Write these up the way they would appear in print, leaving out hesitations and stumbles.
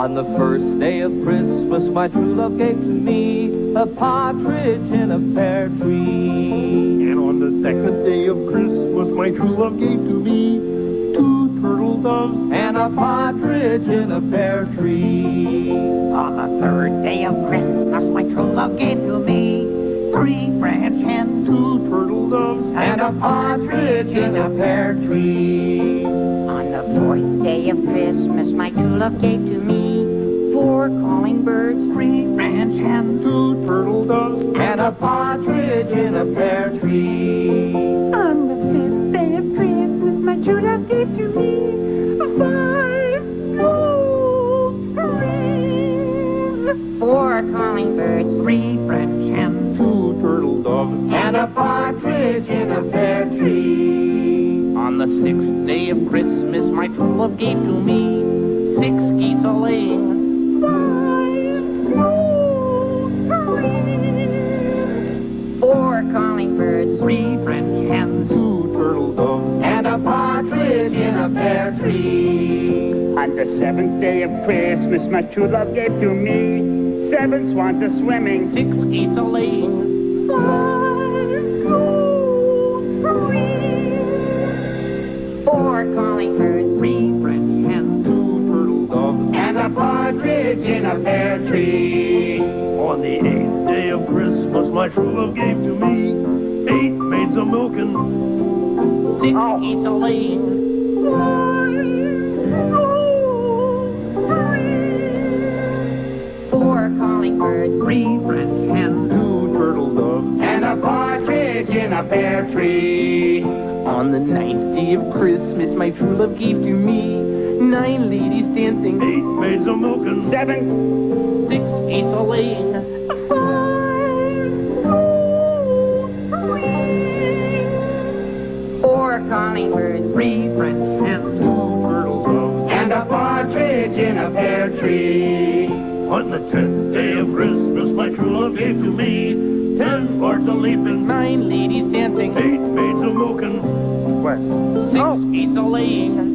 On the first day of Christmas, my true love gave to me a partridge in a pear tree. And on the second day of Christmas, my true love gave to me 2 turtle doves and a partridge in a pear tree. On the third day of Christmas, my true love gave to me 3 French hens, 2 turtle doves and a partridge in a pear tree. On the fourth day of Christmas, my true love gave to me 4 calling birds, 3 French hens, 2 turtle doves and a partridge in a pear tree. On the fifth day of Christmas, my true love gave to me 5 goldrings, 4 calling birds, 3 French hens, 2 turtle doves and a partridge in a pear tree. On the 6th day of Christmas, my true love gave to me 6 geese a-laying, 4 calling birds, 3 French hens, 2 turtle doves And a partridge in a pear tree. On the 7th day of Christmas, my true love gave to me 7 swans a-swimming, 6 geese a-laying, 4 calling birds, 3 French hens, 2 turtle doves And a partridge in a pear tree. On the 8th day of Christmas, my true love gave to me 8 maids a-milking, 6 geese a-laying, 4 calling birds, 3 French hens, 2 turtle doves And a partridge in a pear tree. On the 9th day of Christmas, my true love gave to me 9 ladies dancing, 8 maids a-milking, 7 6 geese a-laying, 4 calling birds, 3 French hens, 2 turtle doves And a partridge in a pear tree. On the 10th day of Christmas, my true love gave to me 10 birds a-leaping, 9 ladies dancing, 8 maids a-milking, 6 geese a-laying,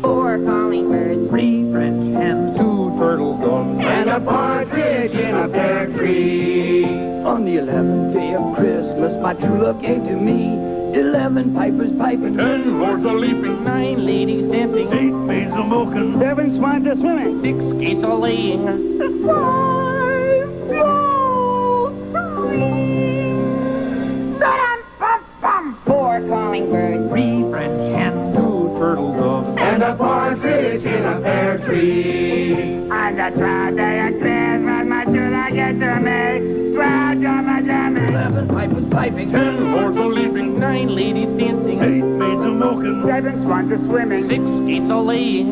4 calling birds, 3 French hens, 2 turtle doves And a partridge in a pear tree. On the 11th day of Christmas, my true love gave to me 11 pipers piping, 10 lords a-leaping, 9 ladies dancing, 8 maids a-milking, 7 swans a-swimming, 6 geese a-laying, 4 calling birds, 3 French hens, 2 turtle doves And a partridge in a pear tree. On the 12th day of Christmas, my true love gave to me 12 drummers a-drumming, 11 pipers piping, 10 lords a-leaping, 9 ladies dancing, 8 maids a-milking, 7 swans a-swimming, 6 geese a-laying,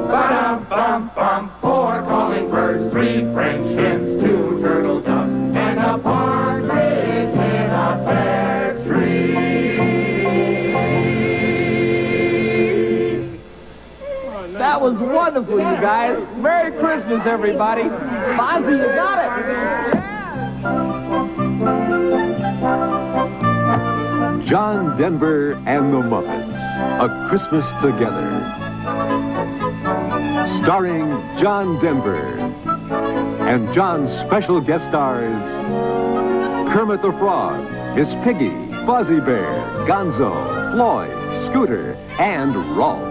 Ba-dum-bum-bum. 4 calling birds, 3 French hens, 2 turtle doves, and a partridge in a pear tree. That was wonderful, you guys. Merry Christmas, everybody. Fozzie, you got it. John Denver and the Muppets, A Christmas Together. Starring John Denver and John's special guest stars, Kermit the Frog, Miss Piggy, Fozzie Bear, Gonzo, Floyd, Scooter, and Rolf.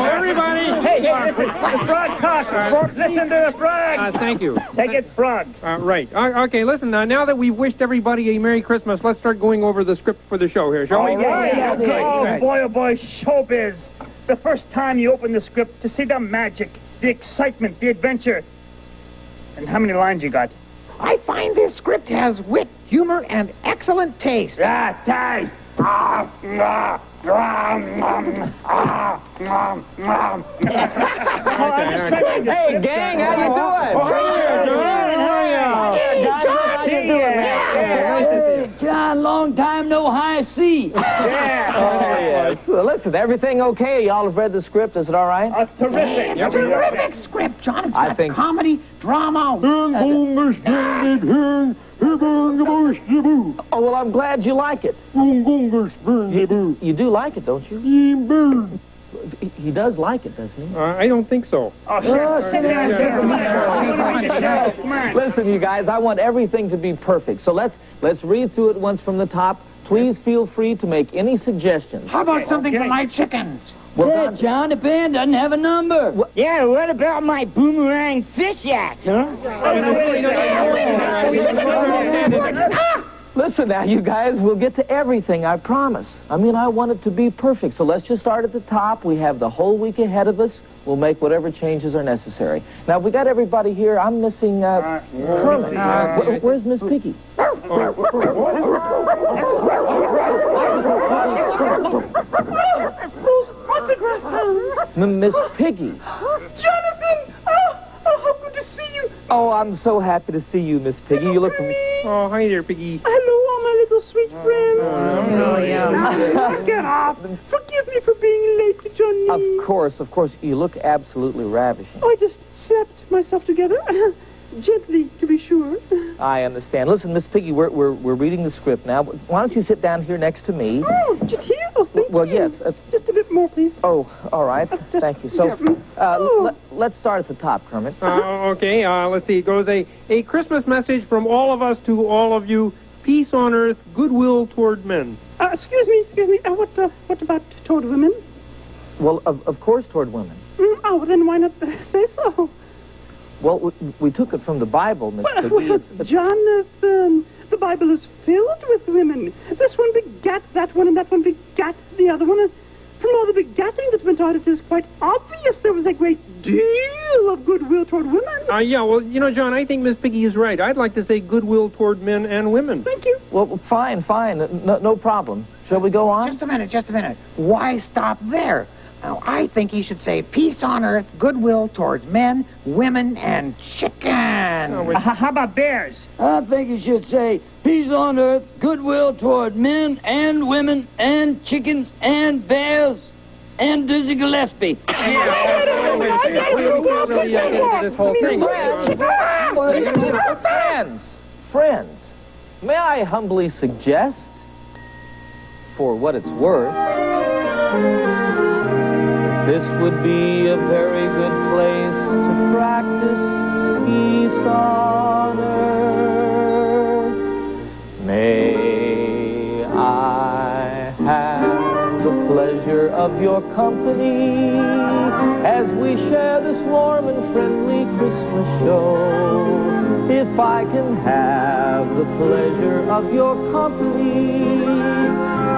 Everybody! Hey, listen, Frog Cox! Listen to the frog! Thank you. Take it, frog. Right. Okay, listen, now that we've wished everybody a Merry Christmas, let's start going over the script for the show here, shall we? Oh, boy, showbiz. The first time you open the script to see the magic, the excitement, the adventure. And how many lines you got? I find this script has wit, humor, and excellent taste. Ah, taste! I'm just trying to read the Hey, script. gang, how you doing? Hey, John, long time no high see. Yes. Listen, everything okay? Y'all have read the script. Is it all right? Terrific. It's a terrific script, John. It's I got think- comedy, drama. Oh, well, I'm glad you like it. You do like it, don't you? He does like it, doesn't he? I don't think so. Oh, sure. Sit down. Come on. Listen, you guys, I want everything to be perfect. So let's read through it once from the top. Please feel free to make any suggestions. How about something for my chickens? Well, Yeah, Don- John, the band doesn't have a number. Yeah, what about my boomerang fish act, huh? Listen now, you guys, we'll get to everything, I promise. I mean, I want it to be perfect. So let's just start at the top. We have the whole week ahead of us. We'll make whatever changes are necessary. Now, we got everybody here. I'm missing Kermit. Where's Miss Piggy? Miss Piggy. Jonathan! Oh, how good to see you. Oh, I'm so happy to see you, Miss Piggy. You look... Oh, hi there, Piggy. Hello, all my little sweet friends. Knock it off. Forgive me for being late to Johnny. Of course. You look absolutely ravishing. I just slapped myself together. Gently, to be sure. I understand. Listen, Miss Piggy, we're reading the script now. Why don't you sit down here next to me? Oh, just here? Oh, thank Well, you. yes. Just a bit more, please. Oh, all right. Thank you. So, let's start at the top, Kermit. Okay, let's see. It goes a Christmas message from all of us to all of you. Peace on earth, goodwill toward men. Excuse me. What about toward women? Well, of course, toward women. Oh, then why not say so? Well, we took it from the Bible, Miss Piggy. Well, Jonathan, the Bible is filled with women. This one begat that one, and that one begat the other one. And from all the begatting that went on, it is quite obvious there was a great deal of goodwill toward women. Yeah, well, you know, John, I think Miss Piggy is right. I'd like to say goodwill toward men and women. Thank you. Well, fine. No problem. Shall we go on? Just a minute. Why stop there? Now, I think he should say peace on earth, goodwill towards men, women, and chicken. How about bears? I think you should say peace on earth, goodwill toward men and women and chickens and bears and Dizzy Gillespie. We can't really get into this whole thing. Friends, may I humbly suggest, for what it's worth, this would be a very good place to practice peace on earth. May I have the pleasure of your company as we share this warm and friendly Christmas show. If I can have the pleasure of your company,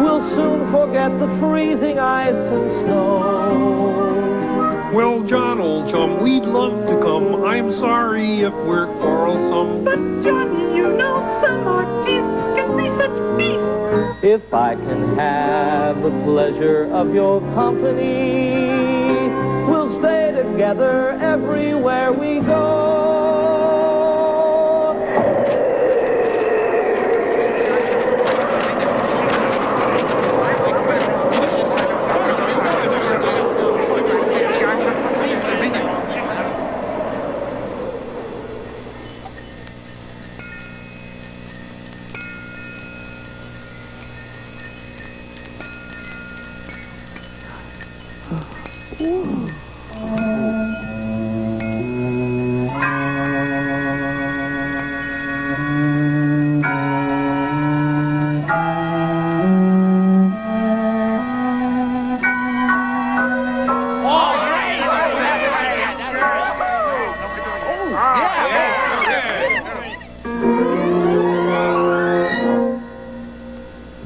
we'll soon forget the freezing ice and snow. Well, John, old chum, we'd love to come. I'm sorry if we're quarrelsome. But, Johnny, you know some artists can be such beasts. If I can have the pleasure of your company, we'll stay together everywhere we go.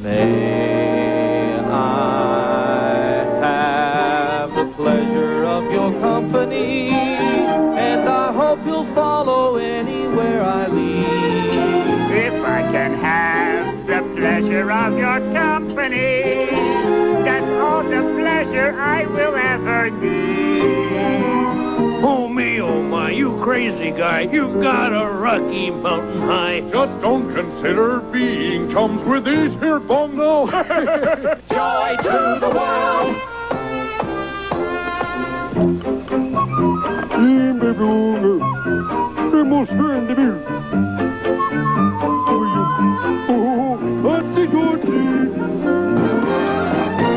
May I have the pleasure of your company, and I hope you'll follow anywhere I lead. If I can have the pleasure of your company, that's all the pleasure I will ever need. Oh me, oh my, you crazy guy. You've got a Rocky Mountain High. Just don't consider being chums with these here bums. No. Joy to the world.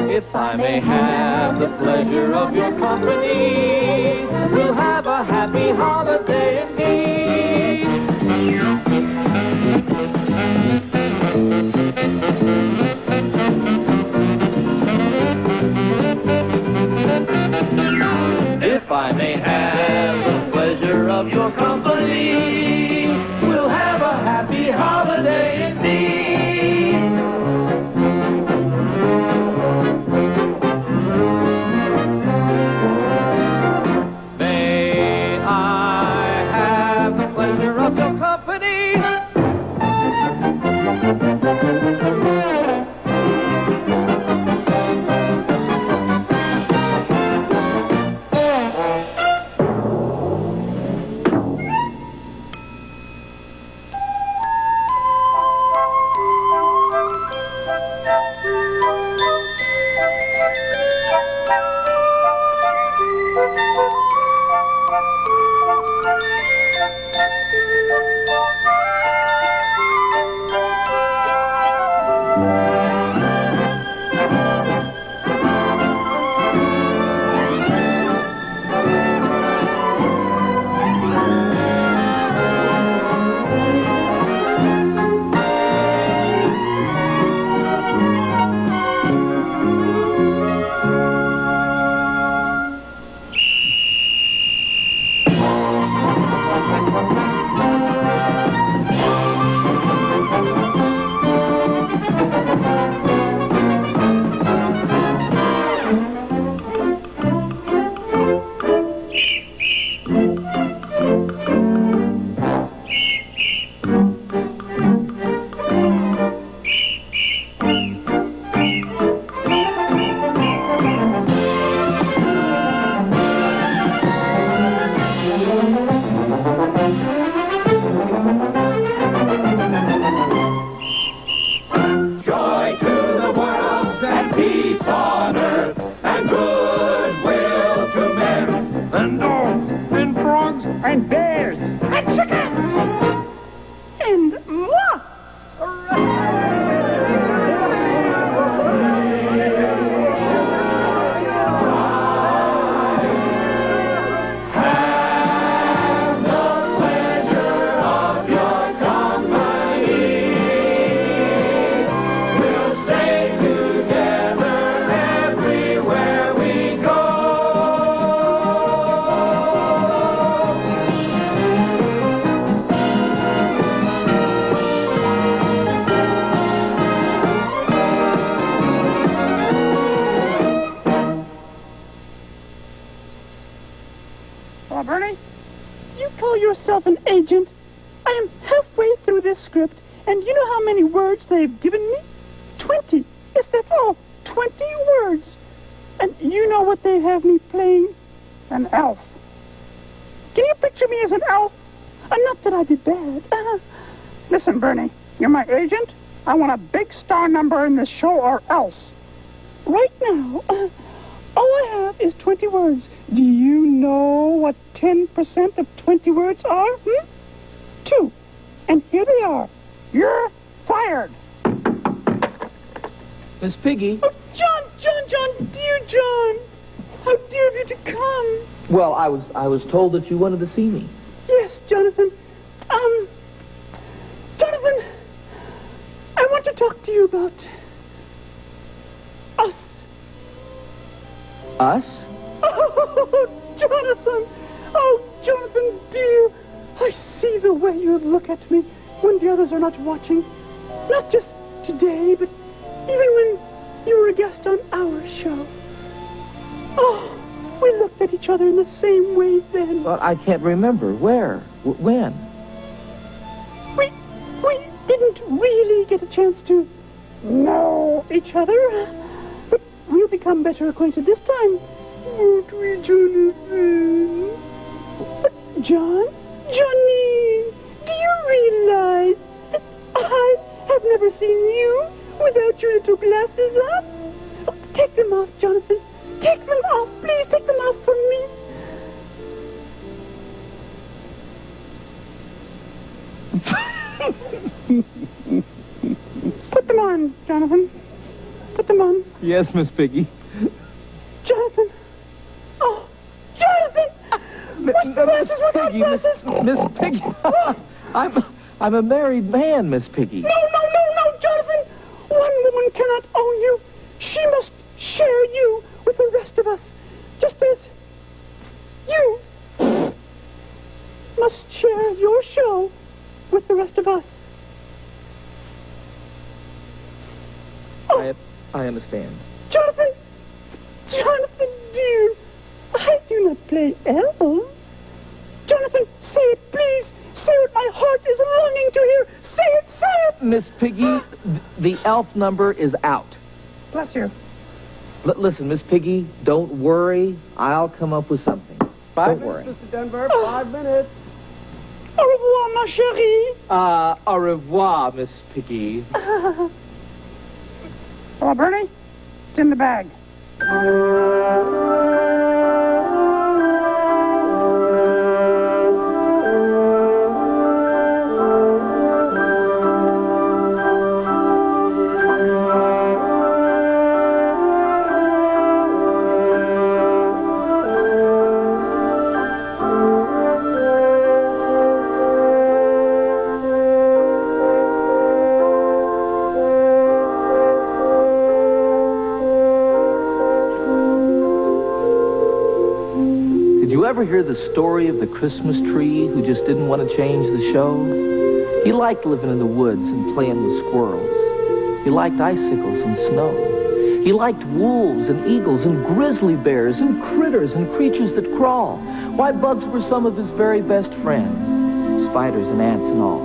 If I may have the pleasure of your company, we'll have a happy holiday indeed. If I may have the pleasure of your company, we'll have a happy holiday indeed. May I have the pleasure of your company? Joy to the world and peace on earth and goodwill to men. And dogs, and frogs, And bears. And chickens! And moi! Have the pleasure of your company. We'll stay together everywhere we go. Oh, Bernie, you call yourself an agent? I am halfway through this script, and you know how many words they've given me? 20. Yes, that's all. 20 words. And you know what they have me playing? An elf. Can you picture me as an elf? Not that I did bad. Listen, Bernie, you're my agent. I want a big star number in this show or else. Right now, all I have is 20 words. Do you know what 10% of 20 words are? 2. And here they are. You're fired. Miss Piggy. Oh, John, dear John. How dear of you to come. Well, I was told that you wanted to see me. Yes, Jonathan. Jonathan, I want to talk to you about us. Us? Oh, Jonathan. Oh, Jonathan, dear. I see the way you look at me when the others are not watching. Not just today, but even when you were a guest on our show. Oh, we looked at each other in the same way then. Well, I can't remember. Where? When? We didn't really get a chance to know each other. But we'll become better acquainted this time. Won't we, Jonathan? John, Johnny, do you realize that I have never seen you without your little glasses up? Oh, take them off, Jonathan. Take them off. Please take them off for me. Put them on, Jonathan. Put them on. Yes, Miss Piggy. Jonathan. Oh, Jonathan! What glasses? What Piggy, glasses? Miss Piggy. I'm a married man, Miss Piggy. No, Jonathan. One woman cannot own you. She must share you with the rest of us, just as you must share your show with the rest of us. I understand. Jonathan, dear, I do not play elves. Jonathan, say it, please. Say what my heart is longing to hear. Say it. Miss Piggy, the elf number is out. Bless you. Listen, Miss Piggy, don't worry. I'll come up with something. Don't worry. Mr. Denver, 5 minutes. Au revoir, ma chérie. Au revoir, Miss Piggy. Hello, Bernie. It's in the bag. Ever hear the story of the Christmas tree who just didn't want to change the show? He liked living in the woods and playing with squirrels. He liked icicles and snow. He liked wolves and eagles and grizzly bears and critters and creatures that crawl. Why, bugs were some of his very best friends, spiders and ants and all.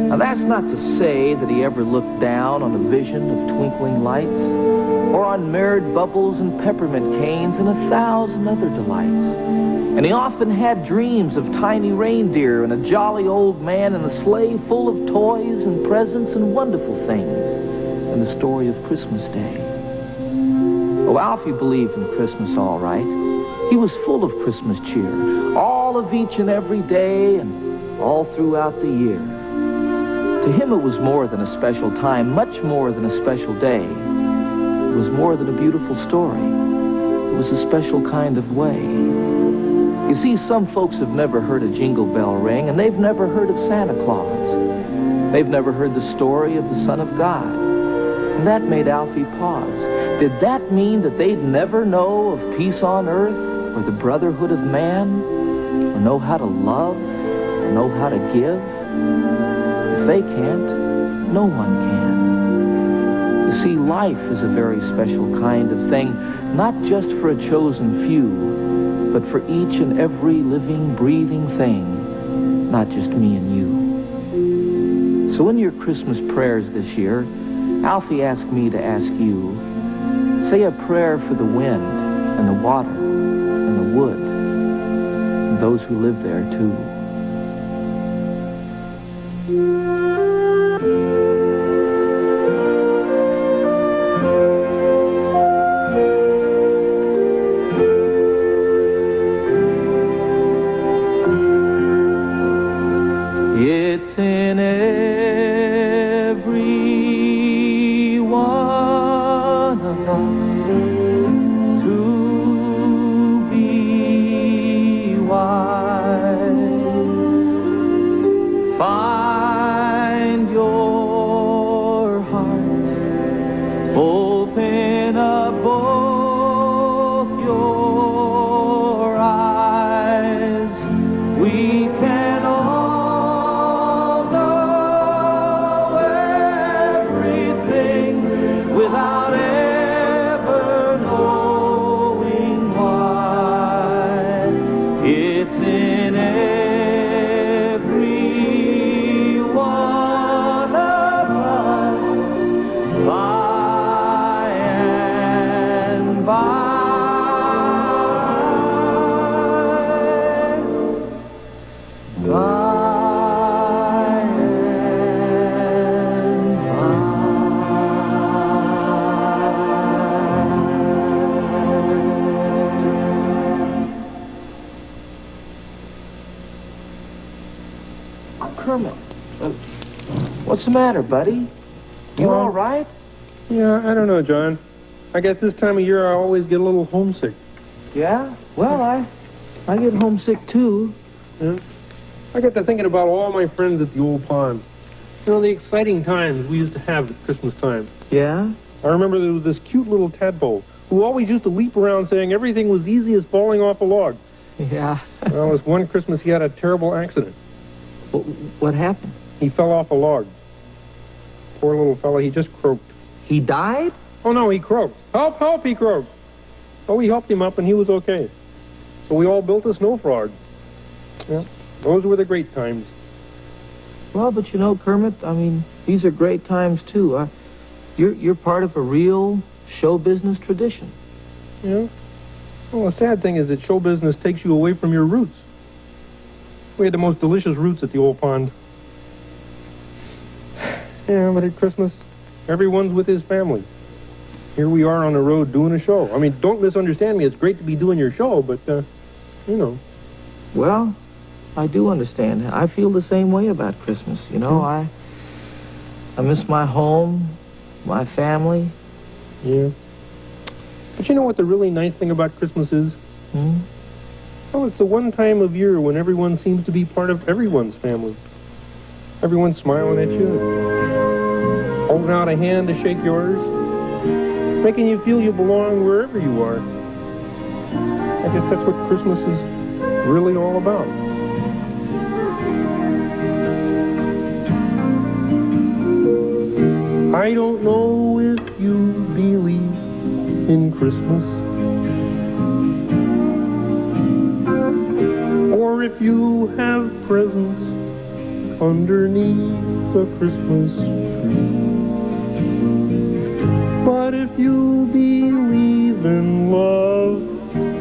Now, that's not to say that he ever looked down on a vision of twinkling lights or on mirrored bubbles and peppermint canes and 1,000 other delights. And he often had dreams of tiny reindeer and a jolly old man in a sleigh full of toys and presents and wonderful things, and the story of Christmas Day. Oh, Alfie believed in Christmas all right. He was full of Christmas cheer, all of each and every day and all throughout the year. To him, it was more than a special time, much more than a special day. It was more than a beautiful story. It was a special kind of way. You see, some folks have never heard a jingle bell ring, and they've never heard of Santa Claus. They've never heard the story of the Son of God. And that made Alfie pause. Did that mean that they'd never know of peace on earth, or the brotherhood of man, or know how to love, or know how to give? If they can't, no one can. You see, life is a very special kind of thing, not just for a chosen few, but for each and every living, breathing thing, not just me and you. So in your Christmas prayers this year, Alfie asked me to ask you, say a prayer for the wind and the water and the wood and those who live there too. It's in every one of us to be wise. Find Kermit. What's the matter, buddy? You Well, all right? Yeah, I don't know, John. I guess this time of year I always get a little homesick. Yeah? Well, I get homesick, too. Yeah. I got to thinking about all my friends at the old pond. You know, the exciting times we used to have at Christmas time. Yeah? I remember there was this cute little tadpole who always used to leap around saying everything was easy as falling off a log. Yeah. Well, this one Christmas he had a terrible accident. What happened? He fell off a log. Poor little fella, he just croaked. He died? Oh, no, he croaked. Help, help, he croaked. Oh, we helped him up, and he was okay. So we all built a snow frog. Yeah, those were the great times. Well, but you know, Kermit, I mean, these are great times, too. You're part of a real show business tradition. Yeah. Well, the sad thing is that show business takes you away from your roots. We had the most delicious roots at the old pond. Yeah, but at Christmas, everyone's with his family. Here we are on the road doing a show. I mean, don't misunderstand me. It's great to be doing your show, but, you know. Well, I do understand. I feel the same way about Christmas. You know, I miss my home, my family. Yeah. But you know what the really nice thing about Christmas is? Oh, it's the one time of year when everyone seems to be part of everyone's family. Everyone's smiling at you, holding out a hand to shake yours, making you feel you belong wherever you are. I guess that's what Christmas is really all about. I don't know if you believe in Christmas, or if you have presents underneath the Christmas tree. But if you believe in love,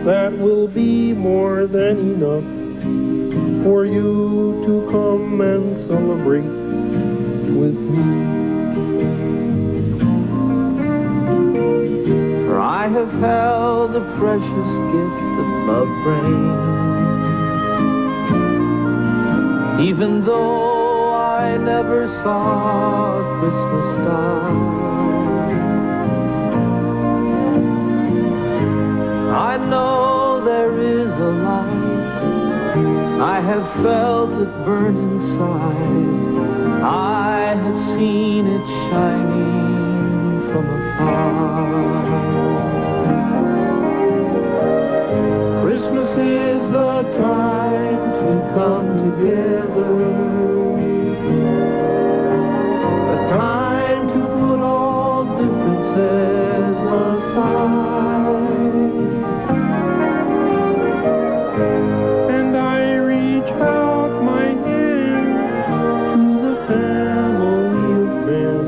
that will be more than enough for you to come and celebrate with me. For I have held the precious gift that love brings, even though I never saw a Christmas star. I know there is a light, I have felt it burn inside, I have seen it shining from afar. Christmas is the time to come together, a time to put all differences aside. And I reach out my hand to the family of men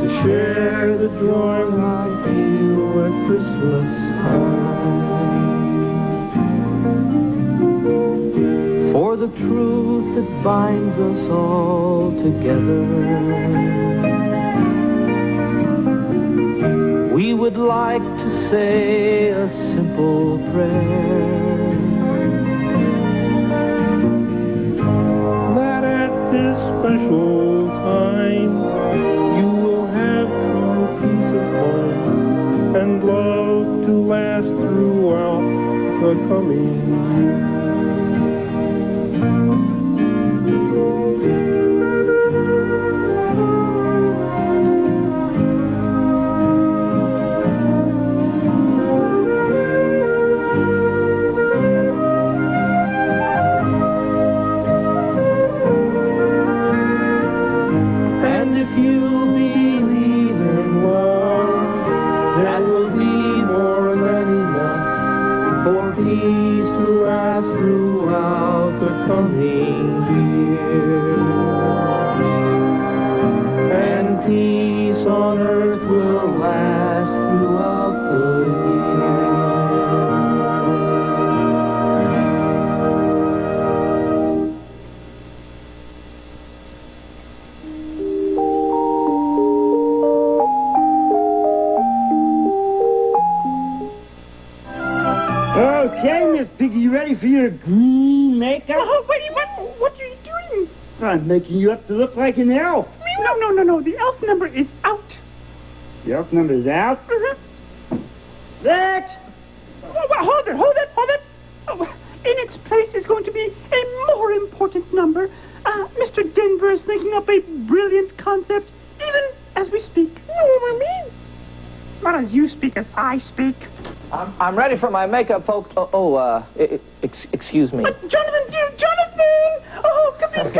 to share the joy I feel at Christmas time. For the truth that binds us all together, we would like to say a simple prayer, that at this special time you will have true peace of mind and love to last throughout the coming year. Okay, Miss Piggy, you ready for your green makeup? Oh, wait, what are you doing? I'm making you up to look like an elf. No. The elf number is out. The elf number is out? Lex! Hold it. Oh, in its place is going to be a more important number. Mr. Denver is thinking up a brilliant concept, even as we speak. You know what I mean? Not as you speak, as I speak. I'm ready for my makeup, folks. Excuse me. Jonathan, dear Jonathan! Oh, come in.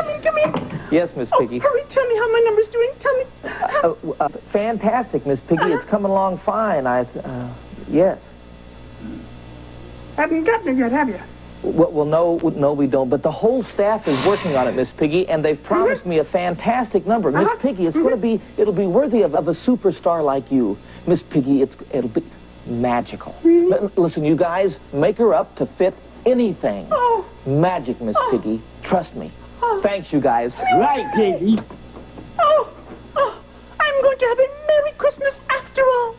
Yes, Miss Piggy. Hurry, tell me how my number's doing. Tell me. Fantastic, Miss Piggy. It's coming along fine. Yes. Haven't gotten it yet, have you? Well, no, we don't. But the whole staff is working on it, Miss Piggy, and they've promised me a fantastic number. Miss Piggy, it'll be worthy of a superstar like you. Miss Piggy, it'll be magical. Listen, you guys, make her up to fit anything. Oh. Magic, Miss Piggy. Trust me. Thanks, you guys. Right, Piggy. Oh, I'm going to have a Merry Christmas after all.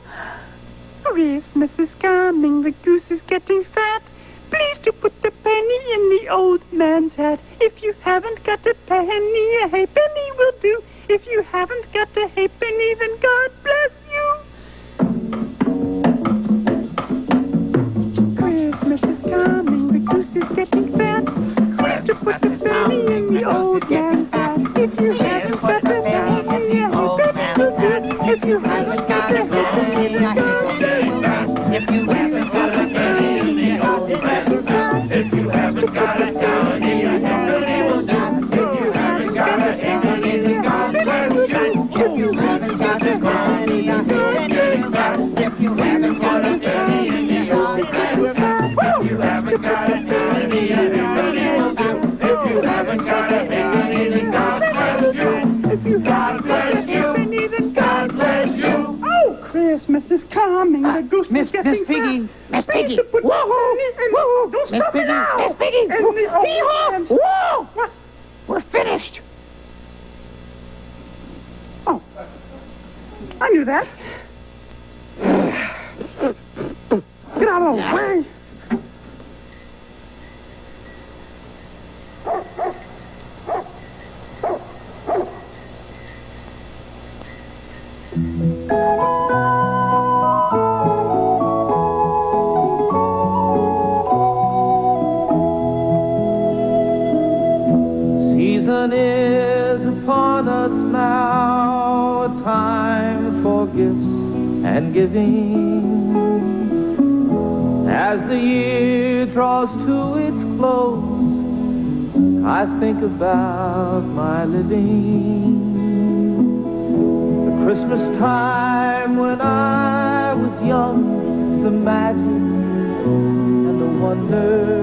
Christmas is coming, the goose is getting fat. Please to put the penny in the old man's hat. If you haven't got a penny, a halfpenny will do. If you haven't got a halfpenny, then God bless you. Christmas is coming, the goose is getting fat. Please to put the penny in the old man's hat. If you haven't got a penny, a halfpenny will do. If you haven't got a halfpenny, then God bless you. If you haven't got a penny in the old man's hat, if you haven't got a penny, a halfpenny will do. If you haven't got a penny, then God bless you. If you haven't got a penny, a halfpenny will do. If you haven't got a penny in the old man's hat, if you haven't got a penny, a halfpenny will do. If you haven't got a penny, then God bless you. If you God bless you, God bless you. Christmas is coming, the goose is getting Miss Piggy. Miss Piggy. Whoa! Don't stop it now! Miss Piggy. Whoa! What? We're finished. Oh. I knew that. Get out of the way. Season is upon us now, a time for gifts and giving. As the year draws to its close, I think about my living. The Christmas time when I was young, the magic and the wonder.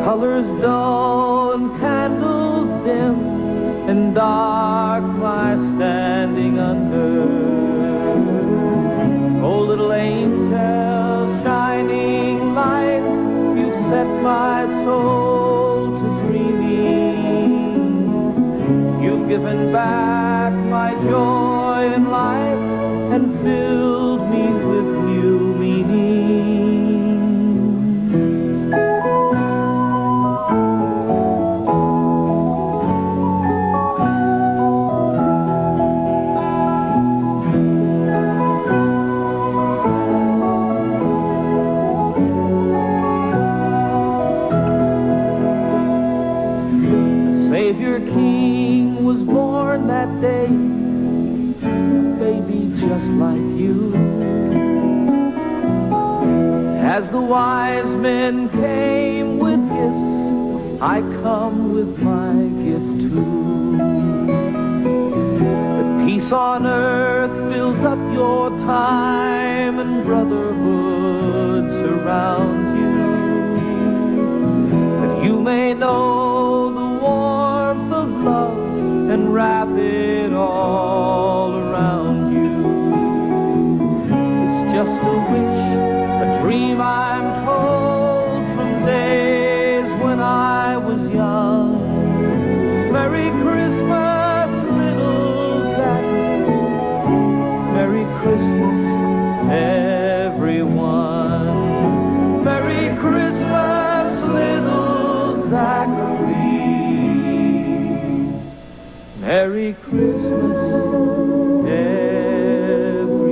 Colors dull and candles dim, and dark lie standing under. Oh, little angel, shining light, you set my soul to dreaming. You've given back my joy in life and filled me with new meaning. Savior King was born that day, a baby just like you. As the wise men came with gifts, I come with my gift too. The peace on earth fills up your time, and brotherhood surrounds you. That you may know the warmth of love and wrap it all around you. It's just a wish, a dream I'm told from days when I was young. Merry Christmas, little Zachary. Merry Christmas, everyone. Merry Christmas, little Zachary. Merry Christmas, everyone.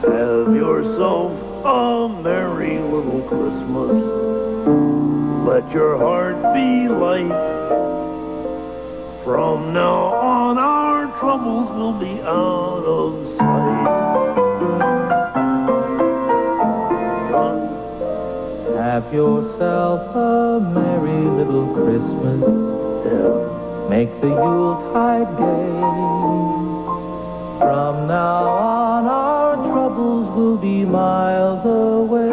Have yourself a merry little Christmas. Let your heart be light. From now on our troubles will be out of sight. Have yourself a merry little Christmas. Make the Yuletide gay. From now on our troubles will be miles away.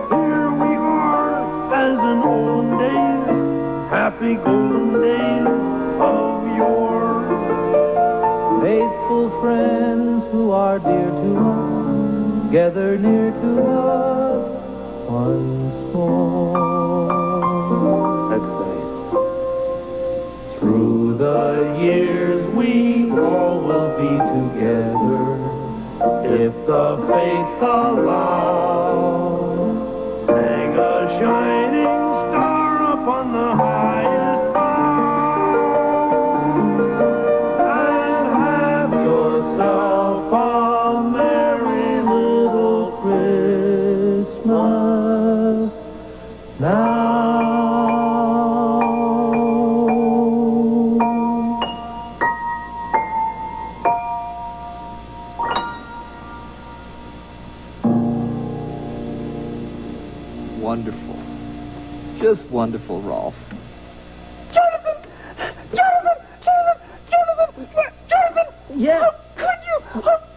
Here we are, as in olden days, happy golden days of yore. Faithful friends who are dear to us, gather near to us once more. That's nice. Through the years we all will be together, if the fates allow. Hang a shining star upon the highest bough, And have yourself a merry little Christmas now. Wonderful. Just wonderful, Rolf. Jonathan! Yes. How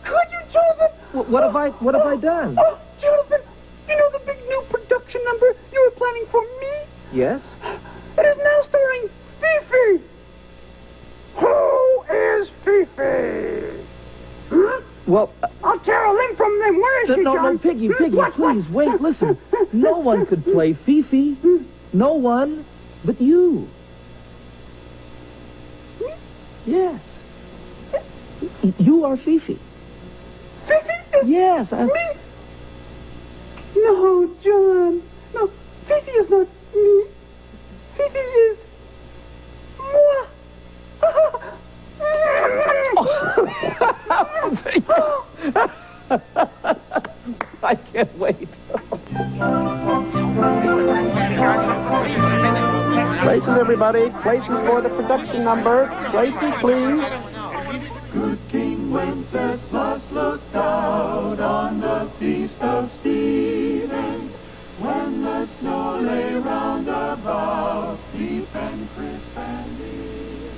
could you, Jonathan? What have I done? Oh, Jonathan, you know the big new production number you were planning for me? Yes. It is now starring Fifi. Who is Fifi? Huh? Well, I'll Carol in from them. Where is she, no, John? Piggy, What? please, wait, listen. No one could play Fifi. No one but you. Yes. You are Fifi. Fifi is Yes. me? No, John. No, Fifi is not me. Fifi is moi. I can't wait. Places, everybody. Places for the production number. Places, please. Good King Wenceslas looked out on the feast of Stephen, when the snow lay round about, deep and crisp and deep.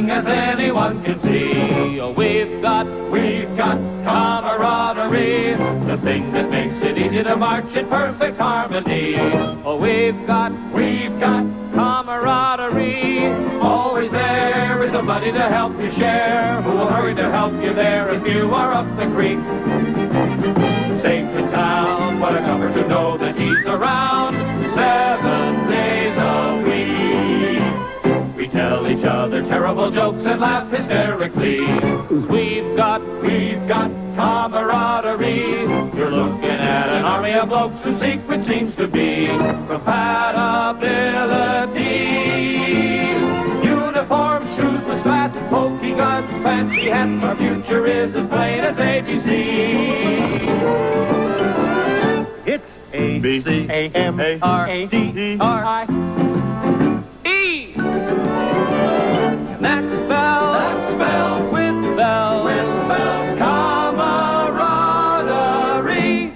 thing as anyone can see. Oh, we've got camaraderie, the thing that makes it easy to march in perfect harmony. Oh, we've got camaraderie. Always there is somebody to help you share, who will hurry to help you there if you are up the creek. Safe and sound, what a comfort to know that he's around 7 days a week. We tell each other terrible jokes and laugh hysterically. 'Cause we've got camaraderie. You're looking at an army of blokes whose secret seems to be compatibility. Uniform, shoes with spats, pokey guns, fancy hats. Our future is as plain as ABC. It's A-C-A-M-A-R-D-R-I-E. And that spells with bells, camaraderie.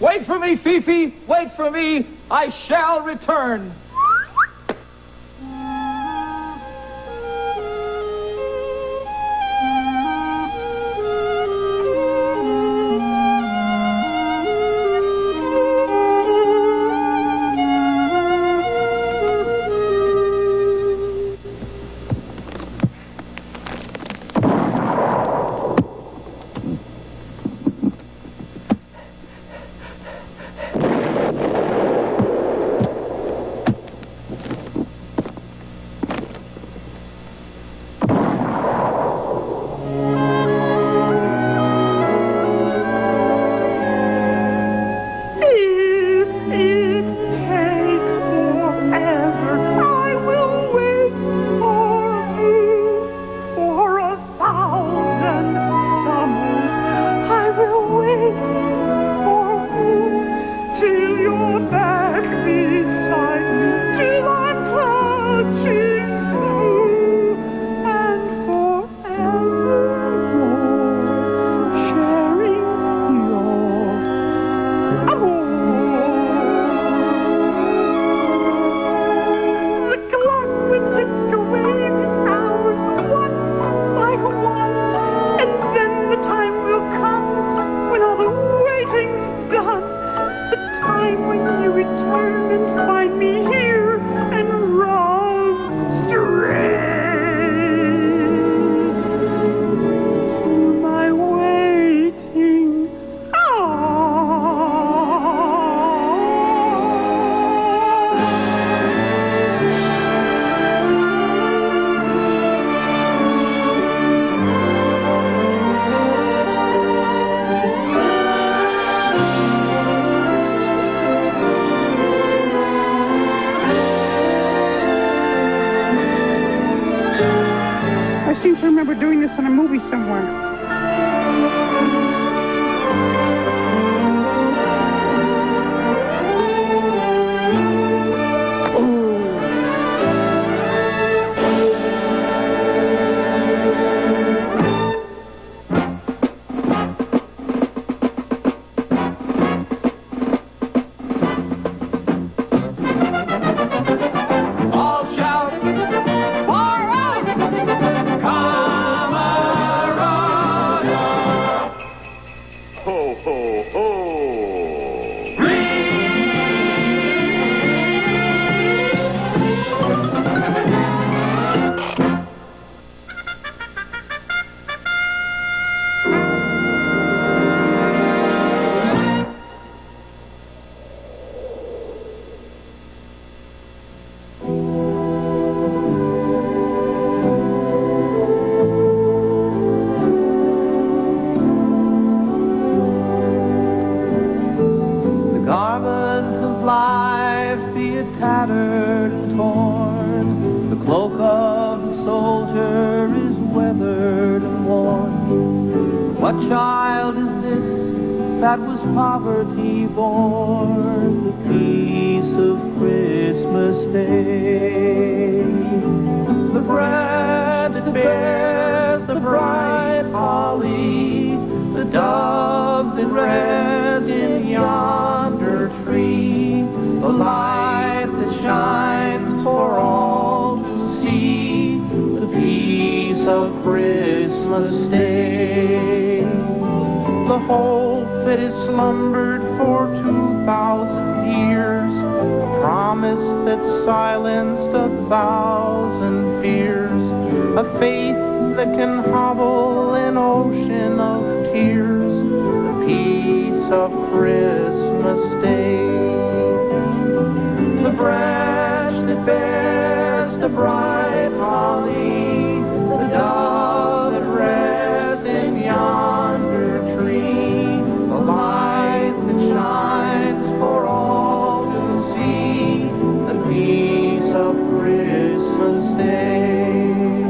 Wait for me, Fifi! Wait for me! I shall return! And What child is this that was poverty born? The peace of Christmas Day. The branch that bears the bright holly, the dove that rests in yonder tree, the light that shines for all to see, the peace of Christmas Day. The hope that has slumbered for 2,000 years, a promise that silenced 1,000 fears, a faith that can hobble an ocean of tears, the peace of Christmas Day. The branch that bears the bright holly, the dove that rests in yonder tree, the light that shines for all to see, the peace of Christmas Day.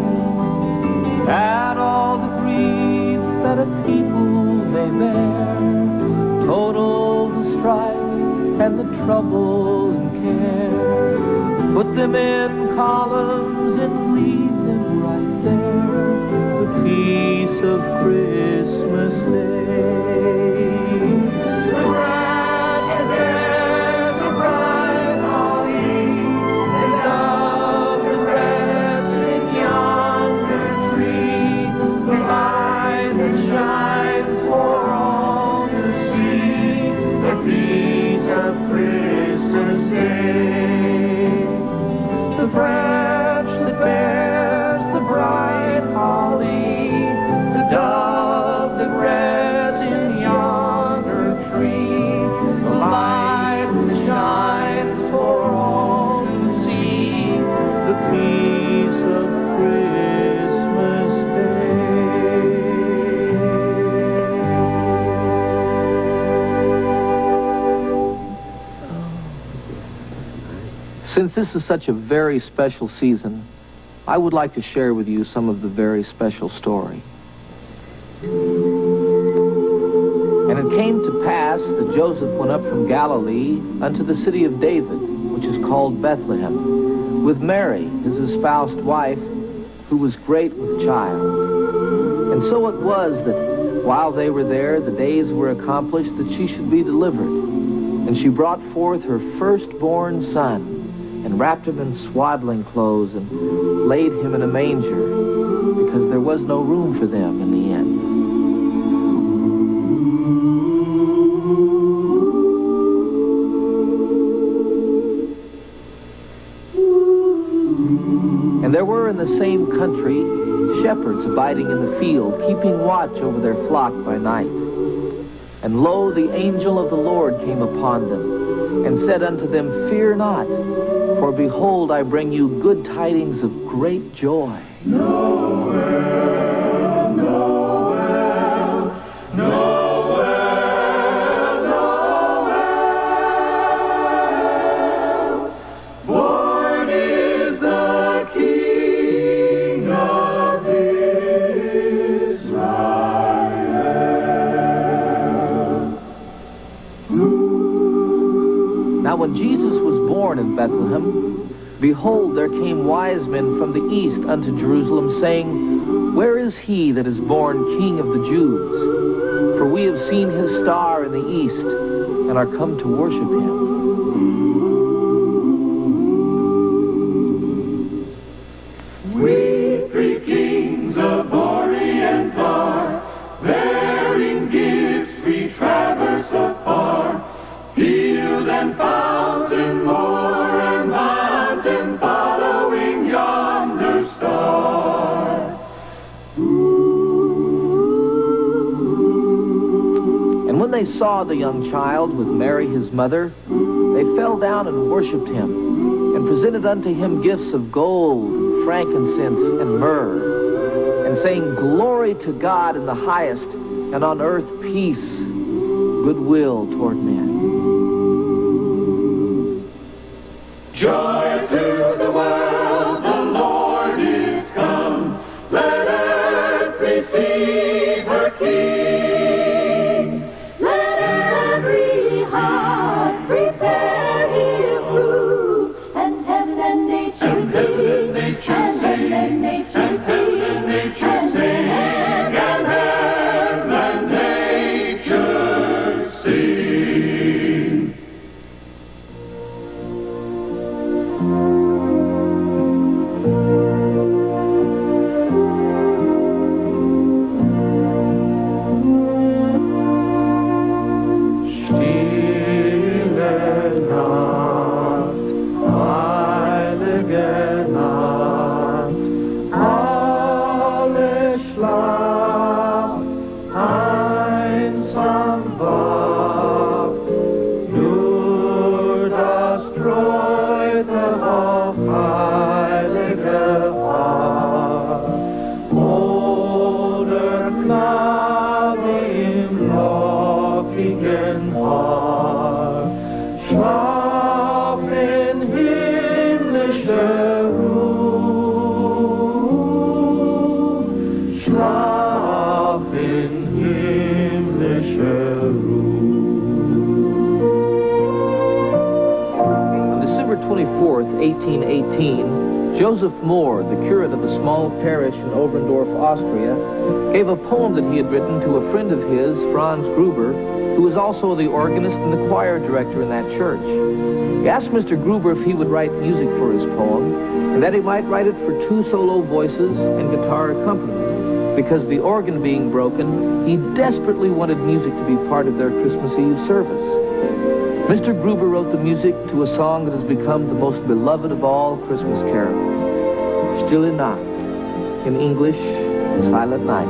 Add all the grief that a people may bear, total the strife and the trouble and care, put them in columns and leave them right there, the peace of Christmas Day. The grass that bears a bright holly, the dove that rests in yonder tree, the light that shines for all to see, the peace of Christmas Day. The branch that bears the bright holly, the dove that rests in yonder tree, the light that shines for all to see, the peace of Christmas Day. Since this is such a very special season, I would like to share with you some of the very special story. And it came to pass that Joseph went up from Galilee unto the city of David, which is called Bethlehem, with Mary, his espoused wife, who was great with child. And so it was that while they were there, the days were accomplished that she should be delivered. And she brought forth her firstborn son, and wrapped him in swaddling clothes, and laid him in a manger, because there was no room for them in the inn. And there were in the same country shepherds abiding in the field, keeping watch over their flock by night. And lo, the angel of the Lord came upon them, and said unto them, Fear not, for behold, I bring you good tidings of great joy. Noel, Noel, Noel, Noel. Born is the King of Israel. Now when Jesus was born in Bethlehem, behold, there came wise men from the east unto Jerusalem, saying, Where is he that is born King of the Jews? For we have seen his star in the east, and are come to worship him. We three kings of Orient are, bearing gifts we traverse afar, field and fountain, moor and mountain, following yonder star. And when they saw the young child with Mary his mother, they fell down and worshipped him, and presented unto him gifts of gold, and frankincense, and myrrh, and saying, Glory to God in the highest, and on earth peace, goodwill toward men. Joy to the world, the Lord is come. Let earth receive her King. in himmlische Ruhe. On December 24th, 1818, Joseph Mohr, the curate of a small parish in Oberndorf, Austria, gave a poem that he had written to a friend of his, Franz Gruber, who was also the organist and the choir director in that church. He asked Mr. Gruber if he would write music for his poem, and that he might write it for 2 solo voices and guitar accompaniment. Because the organ being broken, he desperately wanted music to be part of their Christmas Eve service. Mr. Gruber wrote the music to a song that has become the most beloved of all Christmas carols, Stille Nacht, in English, Silent Night.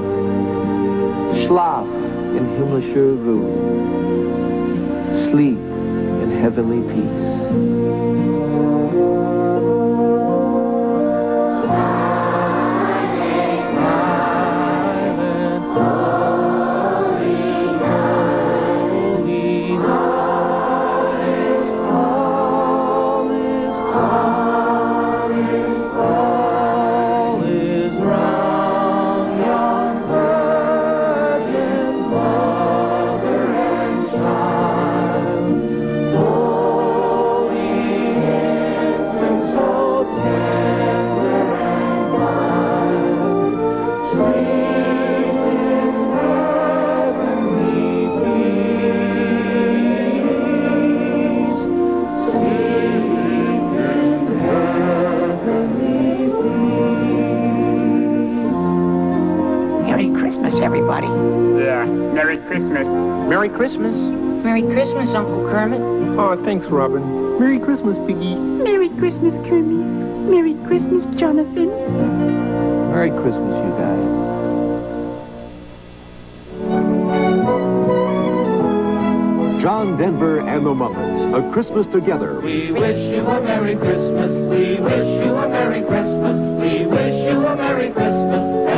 Schlaf in himmlische Ruhe. Sleep in heavenly peace. Everybody. Yeah, Merry Christmas. Merry Christmas. Merry Christmas, Uncle Kermit. Oh, thanks, Robin. Merry Christmas, Piggy. Merry Christmas, Kermit. Merry Christmas, Jonathan. Merry Christmas, you guys. John Denver and the Muppets, A Christmas Together. We wish you a Merry Christmas. We wish you a Merry Christmas. We wish you a Merry Christmas.